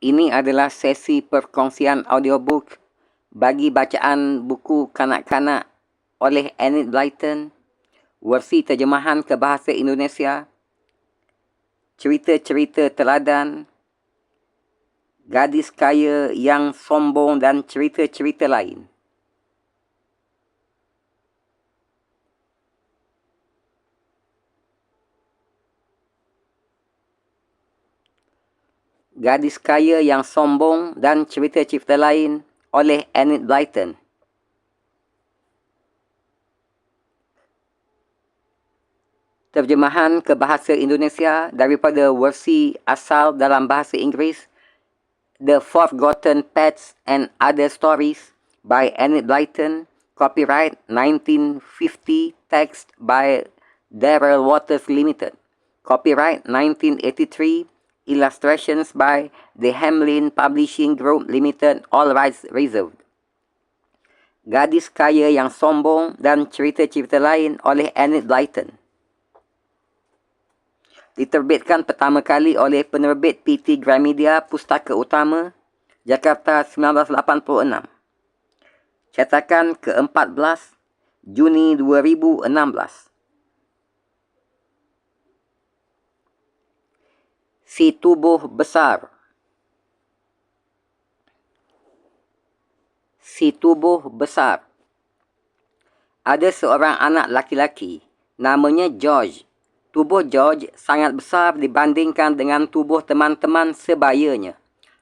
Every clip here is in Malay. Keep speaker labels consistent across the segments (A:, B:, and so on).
A: Ini adalah sesi perkongsian audiobook bagi bacaan buku kanak-kanak oleh Enid Blyton, versi terjemahan ke bahasa Indonesia, cerita-cerita teladan, gadis kaya yang sombong dan cerita-cerita lain. Gadis kaya yang sombong dan cerita-cerita lain oleh Enid Blyton. Terjemahan ke bahasa Indonesia daripada versi asal dalam bahasa Inggeris, The Forgotten Pets and Other Stories by Enid Blyton, copyright 1950, text by Darrell Waters Limited, copyright 1983, illustrations by the Hamlin Publishing Group Limited, all rights reserved. Gadis kaya yang sombong dan cerita-cerita lain oleh Enid Blyton. Diterbitkan pertama kali oleh penerbit PT Gramedia Pustaka Utama, Jakarta 1986. Cetakan ke-14, Juni 2016. Si tubuh besar. Si tubuh besar. Ada seorang anak laki-laki, namanya George. Tubuh George sangat besar dibandingkan dengan tubuh teman-teman sebayanya.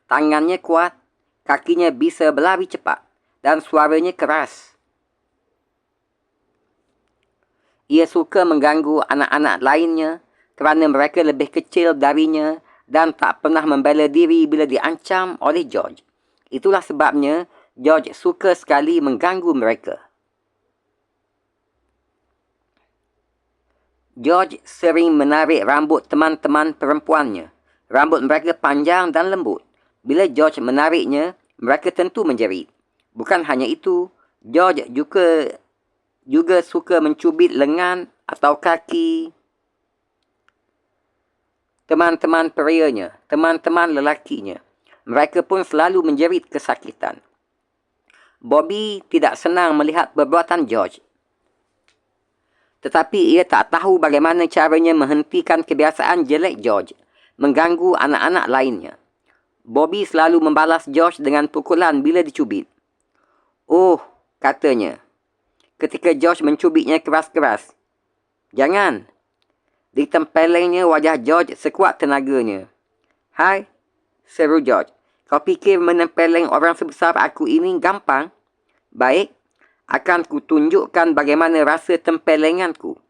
A: Tangannya kuat, kakinya bisa berlari cepat, dan suaranya keras. Ia suka mengganggu anak-anak lainnya kerana mereka lebih kecil darinya dan tak pernah membela diri bila diancam oleh George. Itulah sebabnya George suka sekali mengganggu mereka. George sering menarik rambut teman-teman perempuannya. Rambut mereka panjang dan lembut. Bila George menariknya, mereka tentu menjerit. Bukan hanya itu, George juga suka mencubit lengan atau kaki teman-teman perianya, teman-teman lelakinya. Mereka pun selalu menjerit kesakitan. Bobby tidak senang melihat perbuatan George. Tetapi ia tak tahu bagaimana caranya menghentikan kebiasaan jelek George, mengganggu anak-anak lainnya. Bobby selalu membalas George dengan pukulan bila dicubit. "Oh," katanya, ketika George mencubitnya keras-keras. "Jangan." Ditempelengnya wajah George sekuat tenaganya. "Hai," seru George. "Kau fikir menempeleng orang sebesar aku ini gampang? Baik, akan kutunjukkan bagaimana rasa tempelenganku."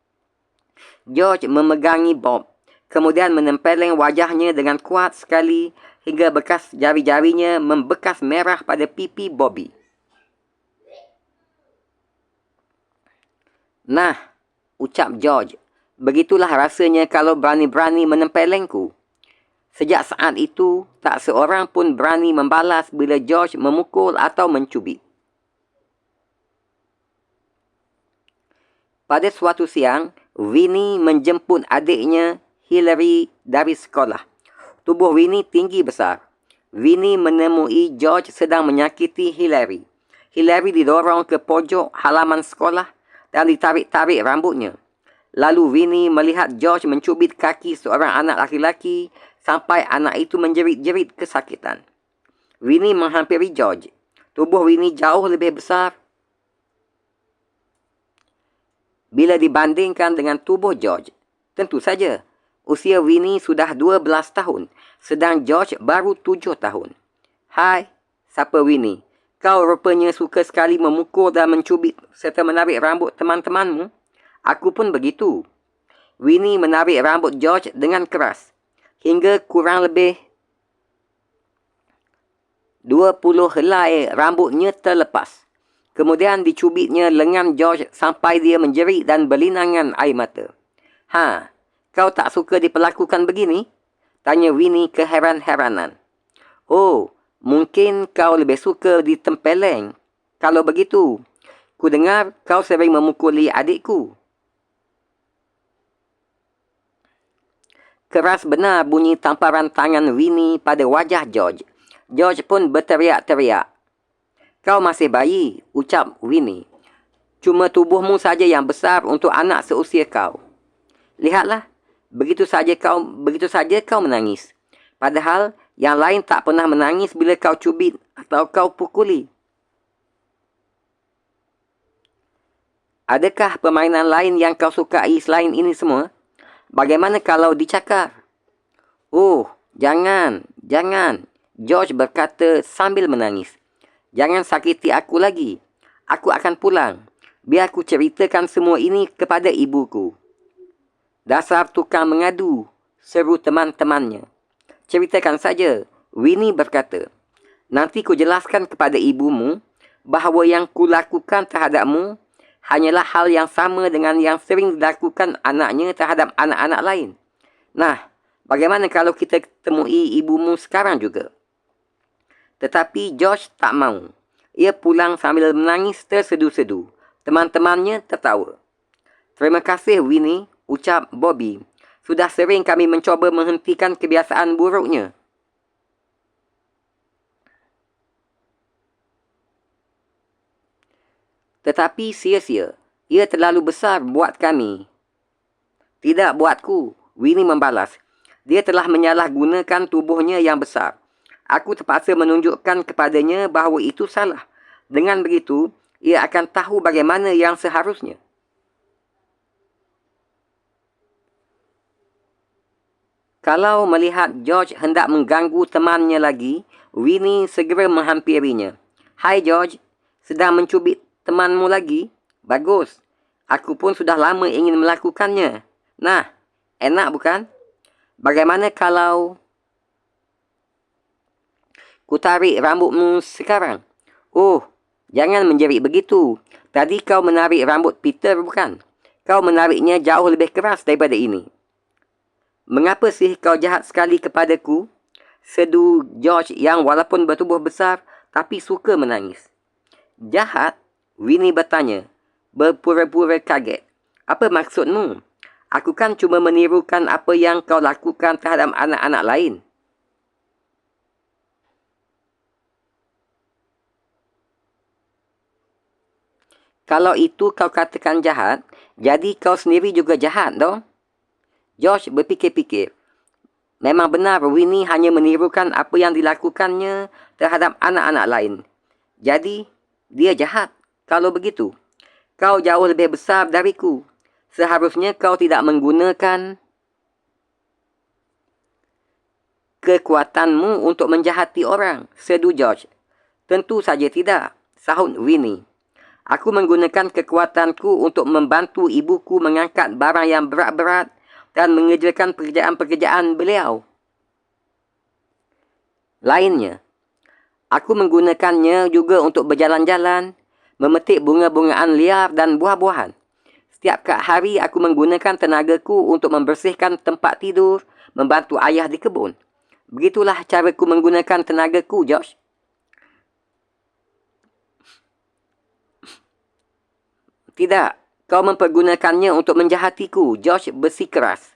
A: George memegangi Bob, kemudian menempeleng wajahnya dengan kuat sekali hingga bekas jari-jarinya membekas merah pada pipi Bobby. "Nah," ucap George, "begitulah rasanya kalau berani-berani menempelengku." Sejak saat itu, tak seorang pun berani membalas bila George memukul atau mencubit. Pada suatu siang, Winnie menjemput adiknya Hillary dari sekolah. Tubuh Winnie tinggi besar. Winnie menemui George sedang menyakiti Hillary. Hillary didorong ke pojok halaman sekolah dan ditarik-tarik rambutnya. Lalu Winnie melihat George mencubit kaki seorang anak laki-laki sampai anak itu menjerit-jerit kesakitan. Winnie menghampiri George. Tubuh Winnie jauh lebih besar bila dibandingkan dengan tubuh George. Tentu saja, usia Winnie sudah 12 tahun, sedang George baru 7 tahun. "Hai," sapa Winnie. "Kau rupanya suka sekali memukul dan mencubit serta menarik rambut teman-temanmu. Aku pun begitu." Winnie menarik rambut George dengan keras, hingga kurang lebih 20 helai rambutnya terlepas. Kemudian dicubitnya lengan George sampai dia menjerit dan berlinangan air mata. "Ha, kau tak suka diperlakukan begini?" tanya Winnie keheran-heranan. "Oh, mungkin kau lebih suka ditempeleng. Kalau begitu, ku dengar kau sering memukuli adikku." Keras benar bunyi tamparan tangan Winnie pada wajah George. George pun berteriak-teriak. Kau masih bayi, ucap Winnie. Cuma tubuhmu saja yang besar untuk anak seusia kau. Lihatlah, begitu saja kau menangis. Padahal yang lain tak pernah menangis bila kau cubit atau kau pukuli. Adakah permainan lain yang kau sukai selain ini semua? Bagaimana kalau dicakar? Oh, jangan. George berkata sambil menangis. Jangan sakiti aku lagi. Aku akan pulang. Biar aku ceritakan semua ini kepada ibuku. Dasar tukang mengadu, seru teman-temannya. Ceritakan saja, Winnie berkata. Nanti ku jelaskan kepada ibumu bahawa yang kulakukan terhadapmu hanyalah hal yang sama dengan yang sering dilakukan anaknya terhadap anak-anak lain. Nah, bagaimana kalau kita temui ibumu sekarang juga? Tetapi George tak mahu. Ia pulang sambil menangis tersedu-sedu. Teman-temannya tertawa. Terima kasih Winnie, ucap Bobby. Sudah sering kami mencuba menghentikan kebiasaan buruknya. Tetapi sia-sia. Ia terlalu besar buat kami. Tidak buatku, Winnie membalas. Dia telah menyalahgunakan tubuhnya yang besar. Aku terpaksa menunjukkan kepadanya bahawa itu salah. Dengan begitu, ia akan tahu bagaimana yang seharusnya. Kalau melihat George hendak mengganggu temannya lagi, Winnie segera menghampirinya. Hai George, sedang mencubit temanmu lagi? Bagus. Aku pun sudah lama ingin melakukannya. Nah, enak bukan? Bagaimana kalau ku tarik rambutmu sekarang? Oh, jangan menjerit begitu. Tadi kau menarik rambut Peter bukan? Kau menariknya jauh lebih keras daripada ini. Mengapa sih kau jahat sekali kepadaku? Sedu George yang walaupun bertubuh besar tapi suka menangis. Jahat? Winnie bertanya, berpura-pura kaget. Apa maksudmu? Aku kan cuma menirukan apa yang kau lakukan terhadap anak-anak lain. Kalau itu kau katakan jahat, jadi kau sendiri juga jahat, dong? George berfikir-fikir. Memang benar Winnie hanya menirukan apa yang dilakukannya terhadap anak-anak lain. Jadi, dia jahat. Kalau begitu, kau jauh lebih besar dariku. Seharusnya kau tidak menggunakan kekuatanmu untuk menjahati orang, sedu George. Tentu saja tidak, sahut Winnie. Aku menggunakan kekuatanku untuk membantu ibuku mengangkat barang yang berat-berat dan mengerjakan pekerjaan-pekerjaan beliau. Lainnya, aku menggunakannya juga untuk berjalan-jalan, memetik bunga-bungaan liar dan buah-buahan. Setiap hari aku menggunakan tenagaku untuk membersihkan tempat tidur, membantu ayah di kebun. Begitulah caraku menggunakan tenagaku, George. Tidak, kau mempergunakannya untuk menjahatiku, George bersikeras.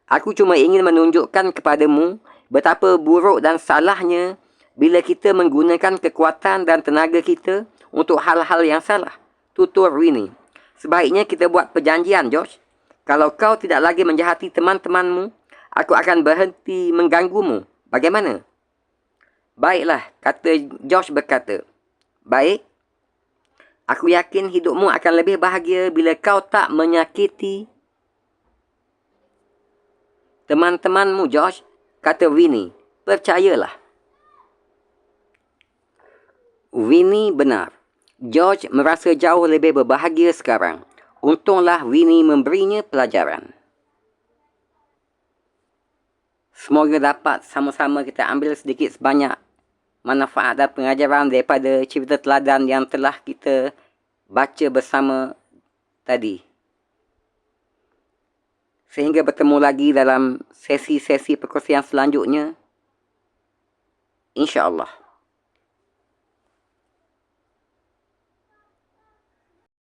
A: Aku cuma ingin menunjukkan kepadamu betapa buruk dan salahnya bila kita menggunakan kekuatan dan tenaga kita untuk hal-hal yang salah. Tutur Winnie. Sebaiknya kita buat perjanjian, George. Kalau kau tidak lagi menjahati teman-temanmu, aku akan berhenti mengganggumu. Bagaimana? Baiklah, kata George berkata. Baik. Aku yakin hidupmu akan lebih bahagia bila kau tak menyakiti teman-temanmu, George, kata Winnie. Percayalah. Winnie benar. George merasa jauh lebih berbahagia sekarang. Untunglah Winnie memberinya pelajaran. Semoga dapat sama-sama kita ambil sedikit sebanyak manfaat dan pengajaran daripada cerita teladan yang telah kita baca bersama tadi. Sehingga bertemu lagi dalam sesi-sesi perkongsian selanjutnya. InsyaAllah.